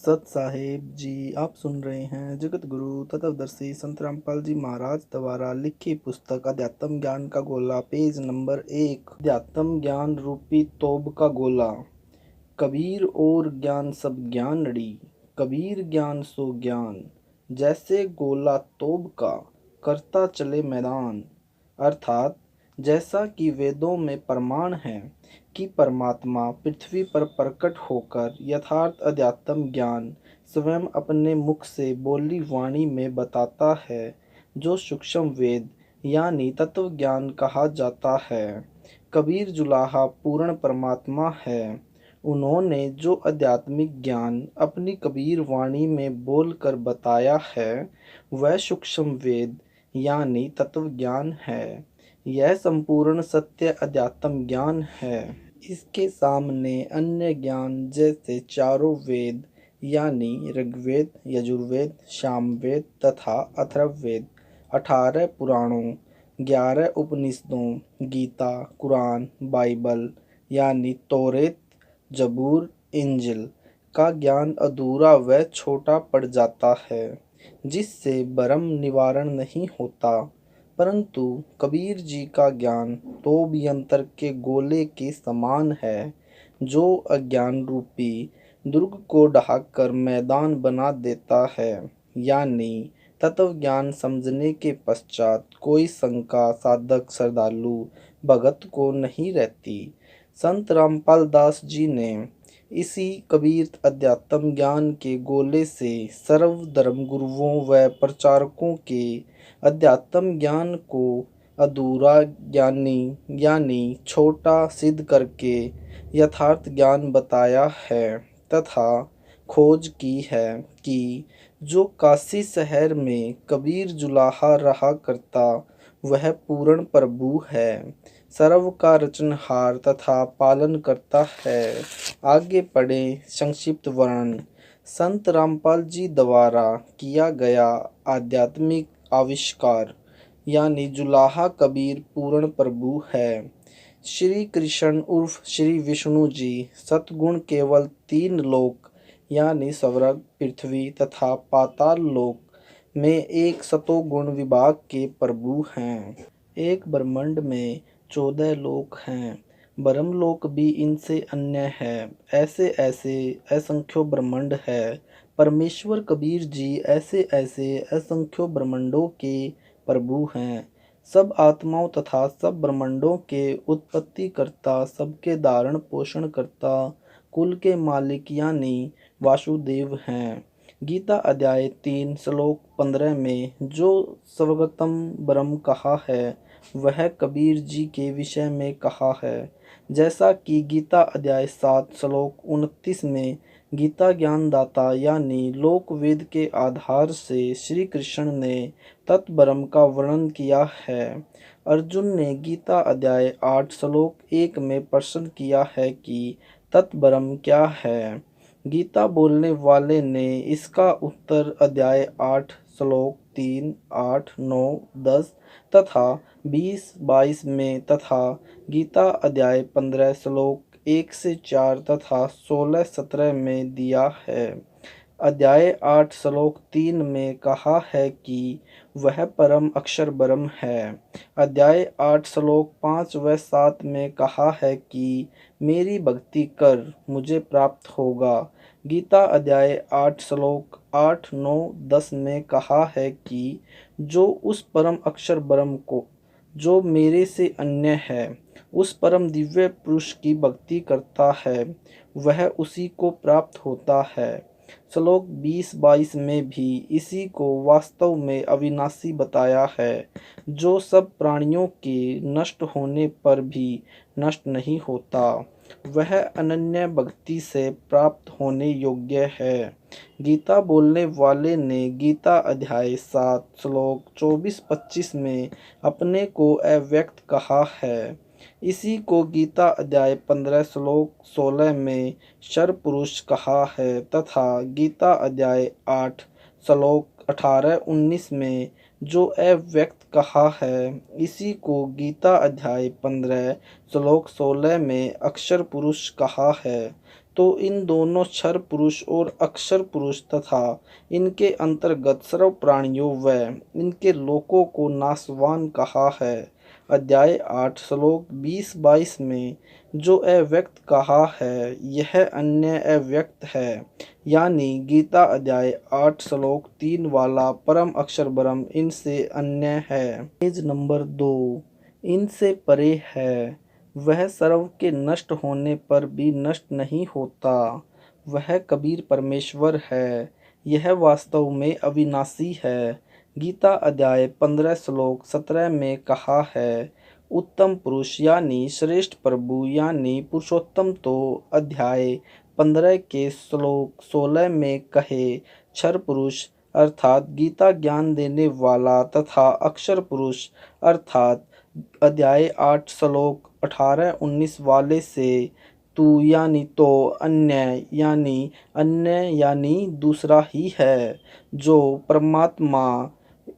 सत साहेब जी, आप सुन रहे हैं जगत गुरु तत्वदर्शी संत रामपाल जी महाराज द्वारा लिखी पुस्तक अध्यात्म ज्ञान का गोला, पेज नंबर 1। अध्यात्म ज्ञान रूपी तोब का गोला। कबीर और ज्ञान सब ज्ञान ड़ी, कबीर ज्ञान सो ज्ञान, जैसे गोला तोब का करता चले मैदान। अर्थात जैसा कि वेदों में प्रमाण है कि परमात्मा पृथ्वी पर प्रकट होकर यथार्थ अध्यात्म ज्ञान स्वयं अपने मुख से बोली वाणी में बताता है, जो सूक्ष्म वेद यानी तत्व ज्ञान कहा जाता है। कबीर जुलाहा पूर्ण परमात्मा है। उन्होंने जो आध्यात्मिक ज्ञान अपनी कबीर वाणी में बोलकर बताया है, वह सूक्ष्म वेद यानी तत्व ज्ञान है। यह संपूर्ण सत्य अध्यात्म ज्ञान है। इसके सामने अन्य ज्ञान जैसे चारों वेद यानी ऋग्वेद, यजुर्वेद, सामवेद तथा अथर्ववेद, 18 पुराणों, 11 उपनिषदों, गीता, कुरान, बाइबल यानी तौरेत, जबूर, इंजिल का ज्ञान अधूरा व छोटा पड़ जाता है, जिससे भ्रम निवारण नहीं होता। परंतु कबीर जी का ज्ञान तोब यंत्र के गोले के समान है, जो अज्ञान रूपी दुर्ग को ढाकर मैदान बना देता है। यानी तत्व ज्ञान समझने के पश्चात कोई शंका साधक श्रद्धालु भगत को नहीं रहती। संत रामपाल दास जी ने इसी कबीर अध्यात्म ज्ञान के गोले से सर्व धर्म गुरुओं व प्रचारकों के अध्यात्म ज्ञान को अधूरा ज्ञानी यानी छोटा सिद्ध करके यथार्थ ज्ञान बताया है तथा खोज की है कि जो काशी शहर में कबीर जुलाहा रहा करता, वह पूर्ण प्रभु है, सर्व का रचनहार तथा पालन करता है। आगे पढ़े संक्षिप्त वर्णन। संत रामपाल जी द्वारा किया गया आध्यात्मिक आविष्कार यानी जुलाहा कबीर पूर्ण प्रभु है। श्री कृष्ण उर्फ श्री विष्णु जी सतगुण केवल 3 लोक यानी स्वर्ग, पृथ्वी तथा पाताल लोक में एक सतोगुण विभाग के प्रभु हैं। एक ब्रह्मांड में 14 लोक हैं। ब्रह्मलोक भी इनसे अन्य है। ऐसे ऐसे असंख्यों ब्रह्मांड है। परमेश्वर कबीर जी ऐसे ऐसे असंख्यों ब्रह्मांडों के प्रभु हैं। सब आत्माओं तथा सब ब्रह्मांडों के उत्पत्ति करता, सबके धारण पोषण करता, कुल के मालिक यानी वासुदेव हैं। गीता अध्याय 3 श्लोक 15 में जो सर्वोत्तम ब्रह्म कहा है, वह कबीर जी के विषय में कहा है। जैसा कि गीता अध्याय 7 श्लोक 29 में गीता ज्ञानदाता यानी लोक वेद के आधार से श्री कृष्ण ने तत्ब्रह्म का वर्णन किया है। अर्जुन ने गीता अध्याय 8 श्लोक 1 में प्रश्न किया है कि तत्ब्रह्म क्या है। गीता बोलने वाले ने इसका उत्तर अध्याय 8 श्लोक 3, 8, 9, 10 तथा 20, 22 में तथा गीता अध्याय 15 श्लोक 1 से 4 तथा 16, 17 में दिया है। अध्याय 8 श्लोक 3 में कहा है कि वह परम अक्षर ब्रह्म है। अध्याय 8 श्लोक 5 व 7 में कहा है कि मेरी भक्ति कर मुझे प्राप्त होगा। गीता अध्याय 8 श्लोक 8, 9, 10 में कहा है कि जो उस परम अक्षर ब्रह्म को जो मेरे से अन्य है, उस परम दिव्य पुरुष की भक्ति करता है, वह उसी को प्राप्त होता है। श्लोक 20-22 में भी इसी को वास्तव में अविनाशी बताया है, जो सब प्राणियों के नष्ट होने पर भी नष्ट नहीं होता। वह अनन्य भक्ति से प्राप्त होने योग्य है। गीता बोलने वाले ने गीता अध्याय 7 श्लोक 24-25 में अपने को अव्यक्त कहा है। इसी को गीता अध्याय 15 श्लोक 16 में क्षर पुरुष कहा है तथा गीता अध्याय 8 श्लोक 18-19 में जो अव्यक्त कहा है, इसी को गीता अध्याय 15 श्लोक 16 में अक्षर पुरुष कहा है। तो इन दोनों क्षर पुरुष और अक्षर पुरुष तथा इनके अंतर्गत सर्व प्राणियों व इनके लोकों को नासवान कहा है। अध्याय 8 श्लोक 20-22 में जो अव्यक्त कहा है यह अन्य अव्यक्त है, यानी गीता अध्याय 8 श्लोक 3 वाला परम अक्षर ब्रह्म इनसे अन्य है। पेज नंबर 2 इनसे परे है, वह सर्व के नष्ट होने पर भी नष्ट नहीं होता, वह कबीर परमेश्वर है, यह वास्तव में अविनाशी है। गीता अध्याय 15 श्लोक 17 में कहा है उत्तम पुरुष यानी श्रेष्ठ प्रभु यानी पुरुषोत्तम तो अध्याय 15 के श्लोक 16 में कहे क्षर पुरुष अर्थात गीता ज्ञान देने वाला तथा अक्षर पुरुष अर्थात अध्याय 8 श्लोक 18-19 वाले से तू यानी तो अन्य यानी दूसरा ही है, जो परमात्मा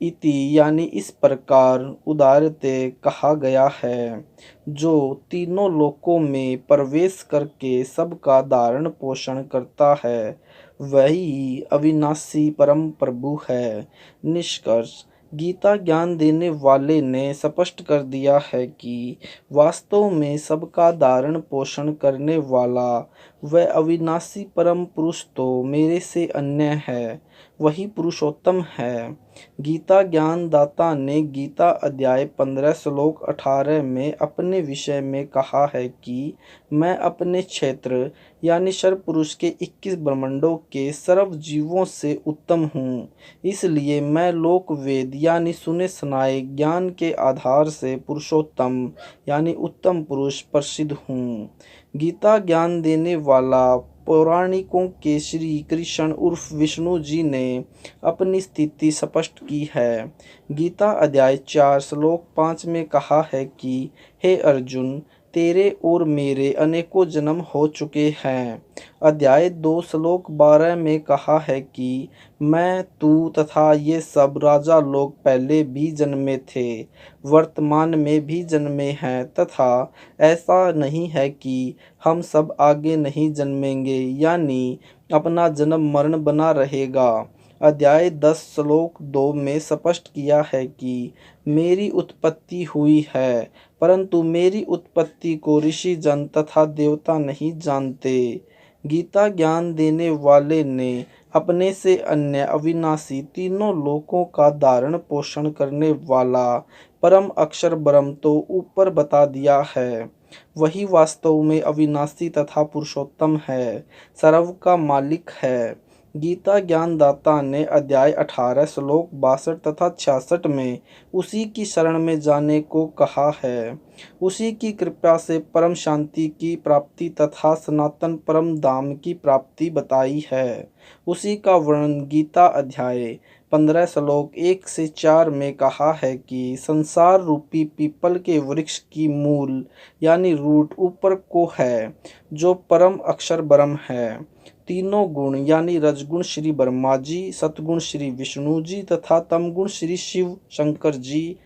इति यानी इस प्रकार उदारते कहा गया है, जो तीनों लोकों में प्रवेश करके सबका धारण पोषण करता है, वही अविनाशी परम प्रभु है। निष्कर्ष गीता ज्ञान देने वाले ने स्पष्ट कर दिया है कि वास्तव में सबका धारण पोषण करने वाला वह अविनाशी परम पुरुष तो मेरे से अन्य है, वही पुरुषोत्तम है। गीता ज्ञान दाता ने गीता अध्याय 15 श्लोक 18 में अपने विषय में कहा है कि मैं अपने क्षेत्र यानी शर पुरुष के 21 ब्रह्मांडों के सर्व जीवों से उत्तम हूँ, इसलिए मैं लोक वेद यानी सुने सुनाए ज्ञान के आधार से पुरुषोत्तम यानी उत्तम पुरुष प्रसिद्ध हूँ। गीता ज्ञान देने वाला पौराणिकों के श्री कृष्ण उर्फ विष्णु जी ने अपनी स्थिति स्पष्ट की है। गीता अध्याय 4 श्लोक 5 में कहा है कि हे अर्जुन, तेरे और मेरे अनेकों जन्म हो चुके हैं। अध्याय 2 श्लोक 12 में कहा है कि मैं तू तथा ये सब राजा लोग पहले भी जन्मे थे, वर्तमान में भी जन्मे हैं तथा ऐसा नहीं है कि हम सब आगे नहीं जन्मेंगे, यानी अपना जन्म मरण बना रहेगा। अध्याय 10 श्लोक 2 में स्पष्ट किया है कि मेरी उत्पत्ति हुई है, परंतु मेरी उत्पत्ति को ऋषि जन तथा देवता नहीं जानते। गीता ज्ञान देने वाले ने अपने से अन्य अविनाशी तीनों लोकों का धारण पोषण करने वाला परम अक्षर ब्रह्म तो ऊपर बता दिया है, वही वास्तव में अविनाशी तथा पुरुषोत्तम है, सर्व का मालिक है। गीता ज्ञानदाता ने अध्याय 18 श्लोक 62 तथा 66 में उसी की शरण में जाने को कहा है, उसी की कृपा से परम शांति की प्राप्ति तथा सनातन परम धाम की प्राप्ति बताई है। उसी का वर्णन गीता अध्याय 15 श्लोक 1 से 4 में कहा है कि संसार रूपी पीपल के वृक्ष की मूल यानी रूट ऊपर को है, जो परम अक्षर ब्रह्म है। तीनों गुण यानी रजगुण श्री ब्रह्मा जी, सतगुण श्री विष्णु जी तथा तमगुण श्री शिव शंकर जी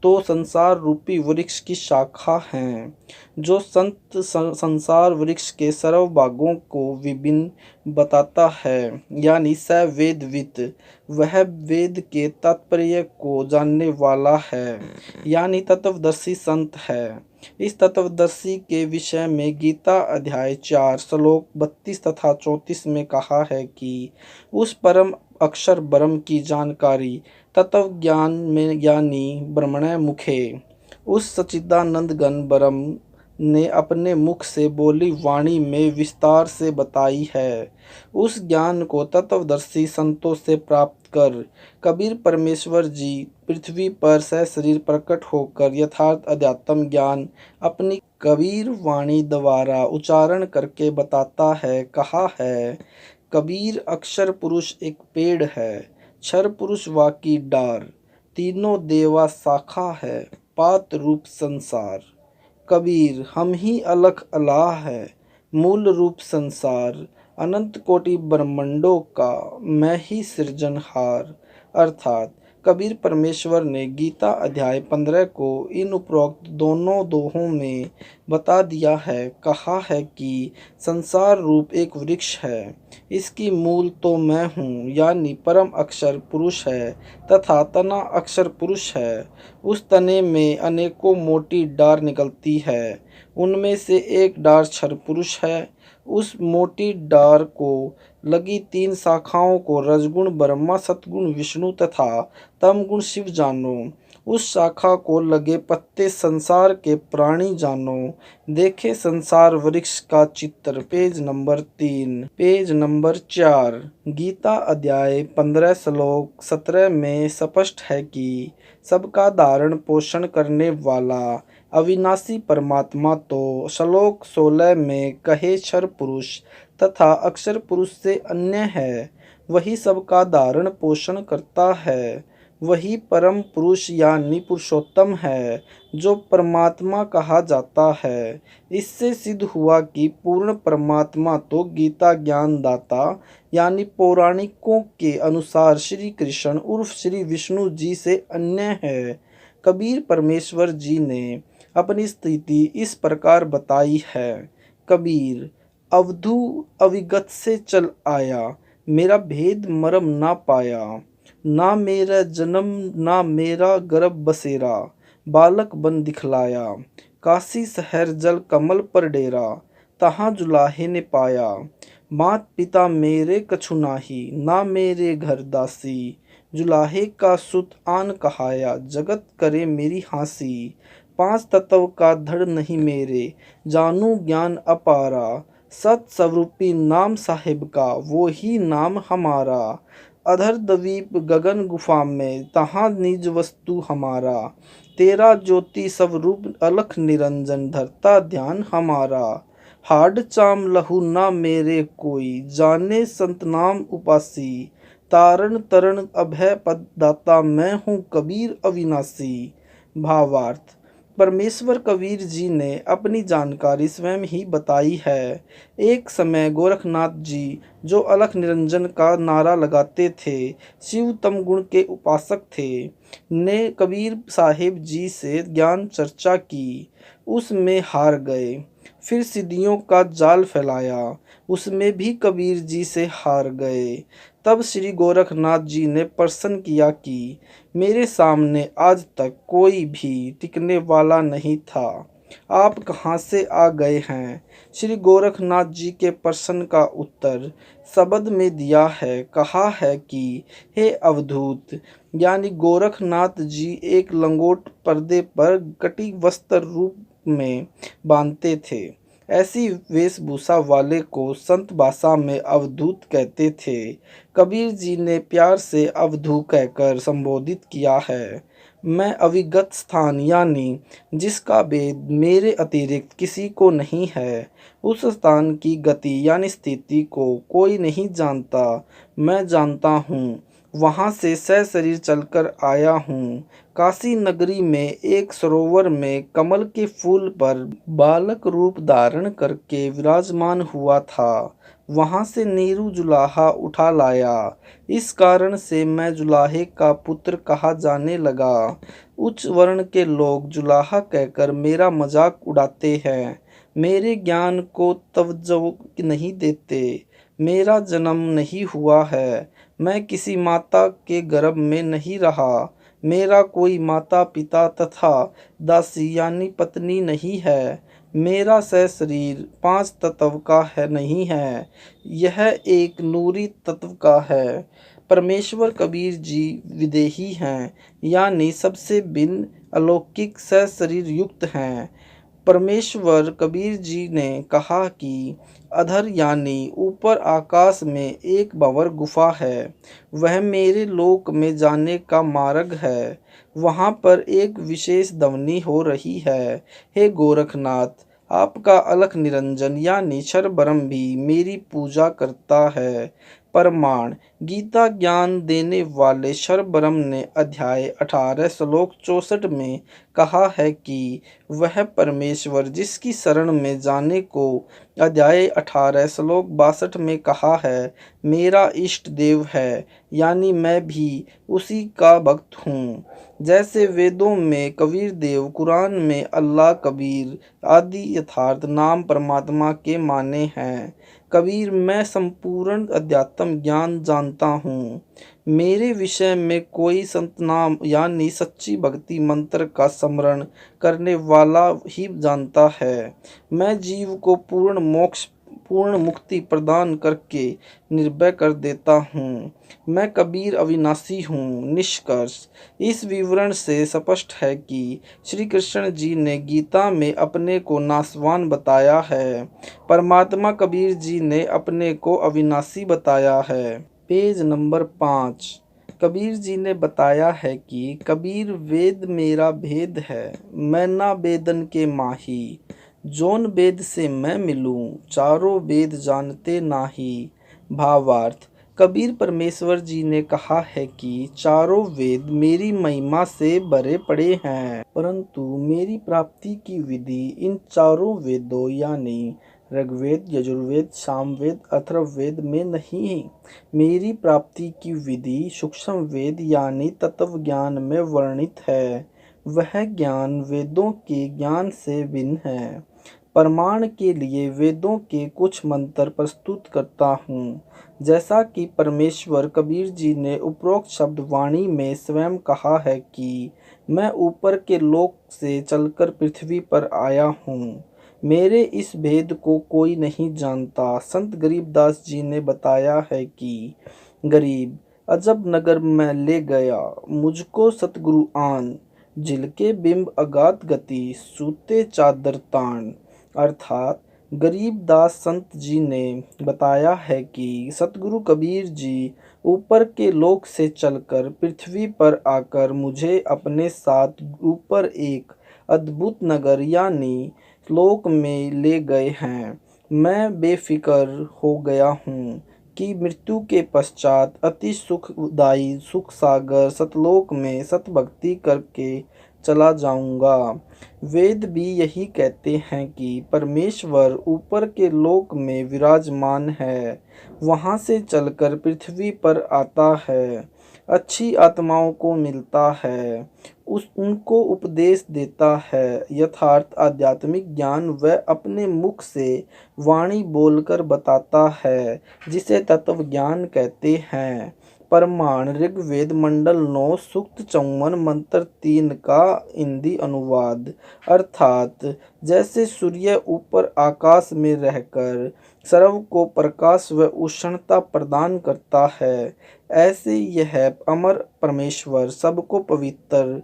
तो संसार रूपी वृक्ष की शाखा हैं, जो संसार वृक्ष के सर्व भागों को विभिन्न बताता है, यानी स वेदवित, वह वेद के तात्पर्य को जानने वाला है, यानी तत्वदर्शी संत है। इस तत्वदर्शी के विषय में गीता अध्याय 4 श्लोक 32 तथा 34 में कहा है कि उस परम अक्षर ब्रह्म की जानकारी तत्व ज्ञान में यानी ब्रह्मण मुखे उस सच्चिदानंद घन ब्रह्म ने अपने मुख से बोली वाणी में विस्तार से बताई है। उस ज्ञान को तत्वदर्शी संतों से प्राप्त कर कबीर परमेश्वर जी पृथ्वी पर सशरीर प्रकट होकर यथार्थ अध्यात्म ज्ञान अपनी कबीर वाणी द्वारा उच्चारण करके बताता है। कहा है, कबीर अक्षर पुरुष एक पेड़ है, क्षर पुरुष वाकी डार, तीनों देवा शाखा है, पात रूप संसार। कबीर हम ही अलख अलाह है, मूल रूप संसार, अनंत कोटि ब्रह्मांडों का मैं ही सृजनहार। अर्थात कबीर परमेश्वर ने गीता अध्याय 15 को इन उपरोक्त दोनों दोहों में बता दिया है। कहा है कि संसार रूप एक वृक्ष है, इसकी मूल तो मैं हूँ यानी परम अक्षर पुरुष है तथा तना अक्षर पुरुष है। उस तने में अनेकों मोटी डार निकलती है, उनमें से एक डार क्षर पुरुष है। उस मोटी डार को लगी 3 शाखाओं को रजगुण ब्रह्मा, सतगुण विष्णु तथा तमगुण शिव जानो। उस शाखा को लगे पत्ते संसार के प्राणी जानो। देखे संसार वृक्ष का चित्र, page number 3। Page number 4। Gita अध्याय 15 श्लोक 17 में स्पष्ट है कि सबका धारण पोषण करने वाला अविनाशी परमात्मा तो श्लोक 16 में कहे क्षर पुरुष तथा अक्षर पुरुष से अन्य है, वही सबका धारण पोषण करता है। वही परम पुरुष यानी पुरुषोत्तम है जो परमात्मा कहा जाता है। इससे सिद्ध हुआ कि पूर्ण परमात्मा तो गीता ज्ञान दाता यानी पौराणिकों के अनुसार श्री कृष्ण उर्फ श्री विष्णु जी से अन्य है। कबीर परमेश्वर जी ने अपनी स्थिति इस प्रकार बताई है। कबीर अवधू अविगत से चल आया, मेरा भेद मरम ना पाया। ना मेरा जन्म ना मेरा गर्भ बसेरा, बालक बन दिखलाया। काशी शहर जल कमल पर डेरा, तहाँ जुलाहे ने पाया। मात पिता मेरे कछु नाही, ना मेरे घर दासी। जुलाहे का सुत आन कहाया, जगत करे मेरी हाँसी। 5 तत्व का धड़ नहीं मेरे, जानू ज्ञान अपारा। सत स्वरूपी नाम साहिब का, वो ही नाम हमारा। अधर द्वीप गगन गुफा में, तहाँ निज वस्तु हमारा। तेरा ज्योति सब रूप अलख निरंजन, धरता ध्यान हमारा। हाड चाम लहू ना मेरे कोई, जाने संत नाम उपासी। तारण तरण अभय पद दाता, मैं हूँ कबीर अविनाशी। भावार्थ, परमेश्वर कबीर जी ने अपनी जानकारी स्वयं ही बताई है। एक समय गोरखनाथ जी, जो अलख निरंजन का नारा लगाते थे, शिव तम गुण के उपासक थे, ने कबीर साहिब जी से ज्ञान चर्चा की। उसमें हार गए। फिर सिद्धियों का जाल फैलाया, उसमें भी कबीर जी से हार गए। तब श्री गोरखनाथ जी ने प्रश्न किया कि मेरे सामने आज तक कोई भी टिकने वाला नहीं था, आप कहाँ से आ गए हैं। श्री गोरखनाथ जी के प्रश्न का उत्तर शब्द में दिया है। कहा है कि हे अवधूत, यानी गोरखनाथ जी एक लंगोट पर्दे पर कटी वस्त्र रूप में बांधते थे। ऐसी वेशभूषा वाले को संत भाषा में अवधूत कहते थे। कबीर जी ने प्यार से अवधू कहकर संबोधित किया है। मैं अविगत स्थान यानी जिसका भेद मेरे अतिरिक्त किसी को नहीं है, उस स्थान की गति यानी स्थिति को कोई नहीं जानता, मैं जानता हूँ। वहाँ से सशरीर चलकर आया हूँ। काशी नगरी में एक सरोवर में कमल के फूल पर बालक रूप धारण करके विराजमान हुआ था। वहाँ से नीरू जुलाहा उठा लाया। इस कारण से मैं जुलाहे का पुत्र कहा जाने लगा। उच्च वर्ण के लोग जुलाहा कहकर मेरा मजाक उड़ाते हैं, मेरे ज्ञान को तवज्जो नहीं देते। मेरा जन्म नहीं हुआ है, मैं किसी माता के गर्भ में नहीं रहा। मेरा कोई माता पिता तथा दासी यानी पत्नी नहीं है। मेरा शरीर 5 तत्व का है नहीं है, यह एक नूरी तत्व का है। परमेश्वर कबीर जी विदेही हैं, यानी सबसे भिन्न अलौकिक शरीर युक्त हैं। परमेश्वर कबीर जी ने कहा कि अधर यानी ऊपर आकाश में एक भंवर गुफा है, वह मेरे लोक में जाने का मार्ग है। वहाँ पर एक विशेष ध्वनि हो रही है। हे गोरखनाथ, आपका अलख निरंजन यानी क्षर ब्रह्म भी मेरी पूजा करता है प्रमाण। गीता ज्ञान देने वाले शरब्रह्म ने अध्याय 18 श्लोक 64 में कहा है कि वह परमेश्वर जिसकी शरण में जाने को अध्याय 18 श्लोक 62 में कहा है मेरा इष्ट देव है, यानी मैं भी उसी का भक्त हूँ। जैसे वेदों में कबीर देव, कुरान में अल्लाह, कबीर आदि यथार्थ नाम परमात्मा के माने हैं। कबीर मैं संपूर्ण अध्यात्म ज्ञान जानता हूँ। मेरे विषय में कोई संत नाम यानी सच्ची भक्ति मंत्र का स्मरण करने वाला ही जानता है। मैं जीव को पूर्ण मोक्ष, पूर्ण मुक्ति प्रदान करके निर्भय कर देता हूँ। मैं कबीर अविनाशी हूँ। निष्कर्ष। इस विवरण से स्पष्ट है कि श्री कृष्ण जी ने गीता में अपने को नाशवान बताया है, परमात्मा कबीर जी ने अपने को अविनाशी बताया है। Page number 5। कबीर जी ने बताया है कि कबीर वेद मेरा भेद है, मैं ना वेदन के माही। जोन वेद से मैं मिलूं, चारों वेद जानते नाही। भावार्थ। कबीर परमेश्वर जी ने कहा है कि चारों वेद मेरी महिमा से भरे पड़े हैं, परंतु मेरी प्राप्ति की विधि इन चारों वेदों यानी ऋग्वेद, यजुर्वेद, सामवेद, अथर्ववेद में नहीं। मेरी प्राप्ति की विधि सूक्ष्म वेद यानी तत्व ज्ञान में वर्णित है। वह ज्ञान वेदों के ज्ञान से भिन्न है। प्रमाण के लिए वेदों के कुछ मंत्र प्रस्तुत करता हूँ। जैसा कि परमेश्वर कबीर जी ने उपरोक्त शब्द वाणी में स्वयं कहा है कि मैं ऊपर के लोक से चलकर पृथ्वी पर आया हूँ। मेरे इस भेद को कोई नहीं जानता। संत गरीबदास जी ने बताया है कि गरीब अजब नगर में ले गया मुझको सतगुरु आन, झिलके बिंब अगाध गति सूते चादर तान। अर्थात गरीबदास संत जी ने बताया है कि सतगुरु कबीर जी ऊपर के लोक से चलकर पृथ्वी पर आकर मुझे अपने साथ ऊपर एक अद्भुत नगर यानी लोक में ले गए हैं। मैं बेफिक्र हो गया हूँ कि मृत्यु के पश्चात अति सुखदायी सुख सागर सतलोक में सतभक्ति करके चला जाऊंगा। वेद भी यही कहते हैं कि परमेश्वर ऊपर के लोक में विराजमान है, वहां से चलकर पृथ्वी पर आता है, अच्छी आत्माओं को मिलता है, उनको उपदेश देता है, यथार्थ आध्यात्मिक ज्ञान वह अपने मुख से वाणी बोलकर बताता है, जिसे तत्व ज्ञान कहते हैं। प्रमाण। ऋग्वेद मंडल 9 सूक्त 54 मंत्र 3 का हिंदी अनुवाद। अर्थात जैसे सूर्य ऊपर आकाश में रहकर सर्व को प्रकाश व उष्णता प्रदान करता है, ऐसे यह अमर परमेश्वर सबको पवित्र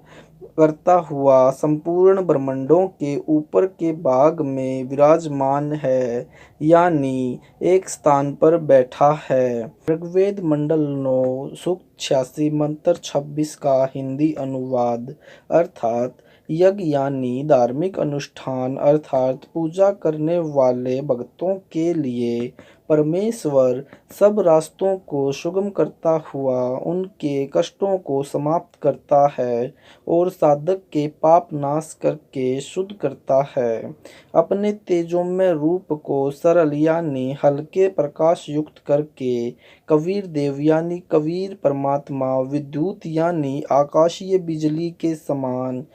करता हुआ संपूर्ण ब्रह्मांडों के ऊपर के भाग में विराजमान है, यानी एक स्थान पर बैठा है। ऋग्वेद मंडल 9 सूक्त 86 मंत्र 26 का हिंदी अनुवाद। अर्थात यज्ञ यानी धार्मिक अनुष्ठान अर्थात पूजा करने वाले भक्तों के लिए परमेश्वर सब रास्तों को सुगम करता हुआ उनके कष्टों को समाप्त करता है और साधक के पाप नाश करके शुद्ध करता है। अपने तेजोमय रूप को सरल यानी हल्के प्रकाश युक्त करके कबीर देव यानी कबीर परमात्मा विद्युत यानी आकाशीय बिजली के समान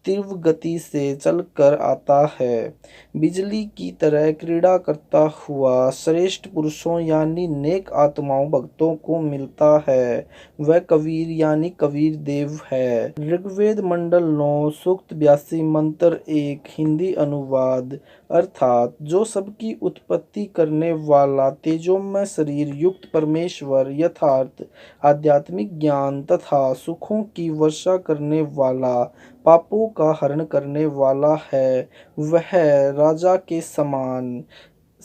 तीव्र गति से चलकर आता है। बिजली की तरह क्रीड़ा करता हुआ श्रेष्ठ पुरुषों यानी नेक आत्माओं भक्तों को मिलता है, वह कबीर यानी कबीर देव है। ऋग्वेद मंडल 9 सूक्त 82 मंत्र 1 हिंदी अनुवाद। अर्थात जो सबकी उत्पत्ति करने वाला तेजोमय शरीर युक्त परमेश्वर यथार्थ आध्यात्मिक ज्ञान तथा सुखों की वर्षा करने वाला, पापों का हरण करने वाला है, वह राजा के समान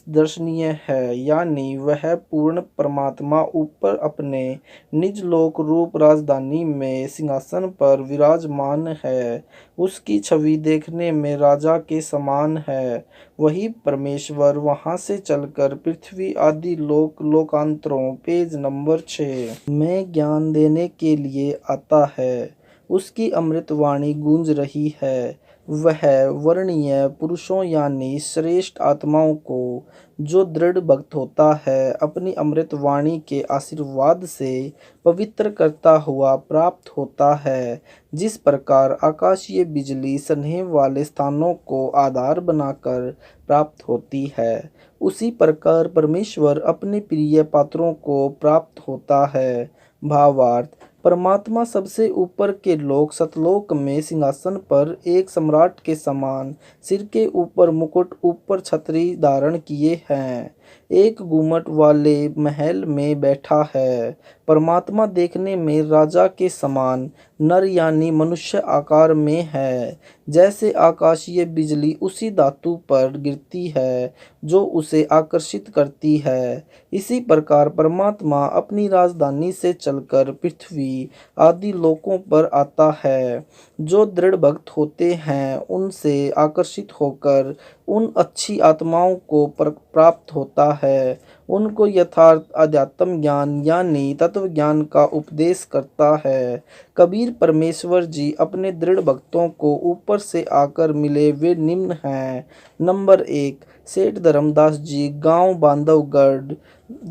दर्शनीय है, यानी वह पूर्ण परमात्मा ऊपर अपने निज लोक रूप राजधानी में सिंहासन पर विराजमान है। उसकी छवि देखने में राजा के समान है। वही परमेश्वर वहां से चलकर पृथ्वी आदि लोकांतरों पेज नंबर 6 में ज्ञान देने के लिए आता है। उसकी अमृत वाणी गूंज रही है। वह वर्णीय पुरुषों यानी श्रेष्ठ आत्माओं को जो दृढ़ भक्त होता है अपनी अमृत वाणी के आशीर्वाद से पवित्र करता हुआ प्राप्त होता है। जिस प्रकार आकाशीय बिजली सनहे वाले स्थानों को आधार बनाकर प्राप्त होती है, उसी प्रकार परमेश्वर अपने प्रिय पात्रों को प्राप्त होता है। भावार्थ: परमात्मा सबसे ऊपर के लोक सतलोक में सिंहासन पर एक सम्राट के समान सिर के ऊपर मुकुट ऊपर छतरी धारण किए हैं, एक गुम्मट वाले महल में बैठा है। परमात्मा देखने में राजा के समान नर यानी मनुष्य आकार में है। जैसे आकाशीय बिजली उसी धातु पर गिरती है जो उसे आकर्षित करती है, इसी प्रकार परमात्मा अपनी राजधानी से चलकर पृथ्वी आदि लोकों पर आता है। जो दृढ़ भक्त होते हैं उनसे आकर्षित होकर उन अच्छी आत्माओं को प्राप्त होता है। उनको यथार्थ अध्यात्म ज्ञान यानी तत्व ज्ञान का उपदेश करता है। कबीर परमेश्वर जी अपने दृढ़ भक्तों को ऊपर से आकर मिले वे निम्न हैं। नंबर 1 सेठ धर्मदास जी, गांव बांधवगढ़।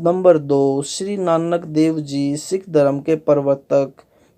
नंबर 2 श्री नानक देव जी, सिख धर्म के प्रवर्तक।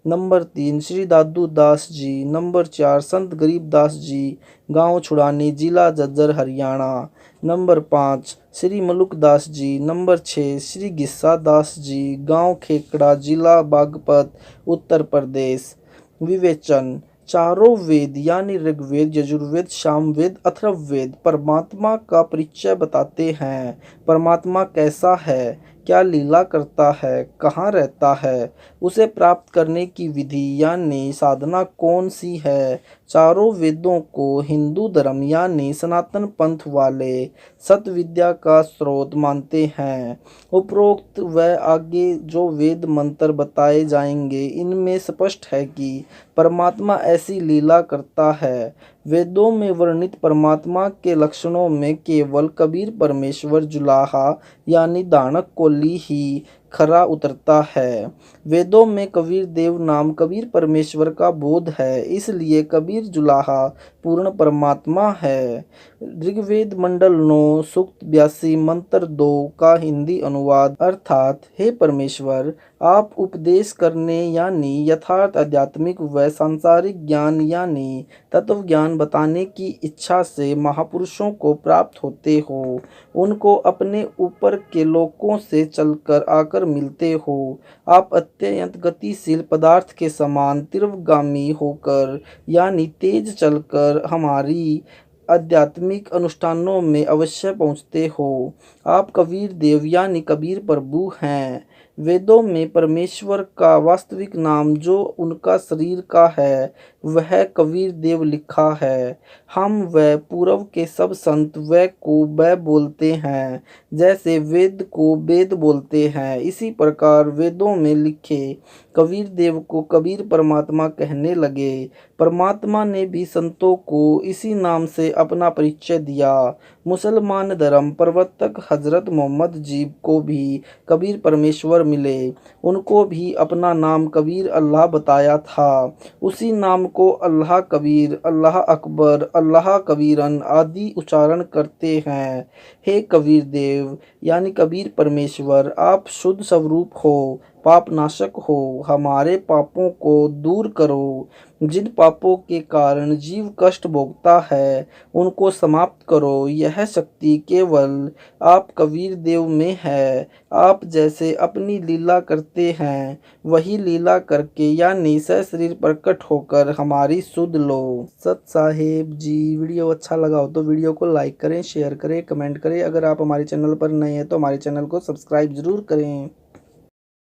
नंबर 3 श्री दादू दास जी। नंबर 4 संत गरीबदास जी, गांव छुड़ानी, जिला झज्जर, हरियाणा। नंबर 5 श्री मलुक दास जी। नंबर 6 श्री गिस्सा दास जी, गांव खेकड़ा, जिला बागपत, उत्तर प्रदेश। विवेचन: चारों वेद यानी ऋग्वेद, यजुर्वेद, सामवेद, अथर्ववेद परमात्मा का परिचय बताते हैं। परमात्मा कैसा है, क्या लीला करता है, कहाँ रहता है, उसे प्राप्त करने की विधि यानी साधना कौन सी है। चारों वेदों को हिंदू धर्म यानी सनातन पंथ वाले सत्य विद्या का स्रोत मानते हैं। उपरोक्त व आगे जो वेद मंत्र बताए जाएंगे इनमें स्पष्ट है कि परमात्मा ऐसी लीला करता है। वेदों में वर्णित परमात्मा के लक्षणों में केवल कबीर परमेश्वर जुलाहा यानी दानक कोली ही खरा उतरता है। वेदों में कबीर देव नाम कबीर परमेश्वर का बोध है, इसलिए कबीर जुलाहा पूर्ण परमात्मा है। ऋग्वेद मंडल 9 सूक्त 82 मंत्र 2 का हिंदी अनुवाद अर्थात हे परमेश्वर, आप उपदेश करने यानी यथार्थ आध्यात्मिक व सांसारिक ज्ञान यानी तत्व ज्ञान बताने की इच्छा से महापुरुषों को प्राप्त होते हो। उनको अपने ऊपर के लोकों से चलकर आकर मिलते हो। आप अत्यंत गतिशील पदार्थ के समान तीव्रगामी होकर यानी तेज चलकर हमारी आध्यात्मिक अनुष्ठानों में अवश्य पहुँचते हो। आप कबीर देव यानी कबीर प्रभु हैं। वेदों में परमेश्वर का वास्तविक नाम जो उनका शरीर का है वह कबीर देव लिखा है। हम व पूर्व के सब संत व को व बोलते हैं, जैसे वेद को वेद बोलते हैं, इसी प्रकार वेदों में लिखे कबीर देव को कबीर परमात्मा कहने लगे। परमात्मा ने भी संतों को इसी नाम से अपना परिचय दिया। मुसलमान धर्म प्रवर्तक हजरत मोहम्मद जी को भी कबीर परमेश्वर मिले। उनको भी अपना नाम कबीर अल्लाह बताया था। उसी नाम को अल्लाह कबीर, अल्लाह अकबर, अल्लाह कबीरन आदि उच्चारण करते हैं। हे कबीर देव यानी कबीर परमेश्वर, आप शुद्ध स्वरूप हो, पाप नाशक हो, हमारे पापों को दूर करो। जिन पापों के कारण जीव कष्ट भोगता है उनको समाप्त करो। यह शक्ति केवल आप कबीर देव में है। आप जैसे अपनी लीला करते हैं वही लीला करके यानी सशरीर प्रकट होकर हमारी सुध लो। सत साहेब जी, वीडियो अच्छा लगा हो तो वीडियो को लाइक करें, शेयर करें, कमेंट करें। अगर आप हमारे चैनल पर नए हैं तो हमारे चैनल को सब्सक्राइब जरूर करें।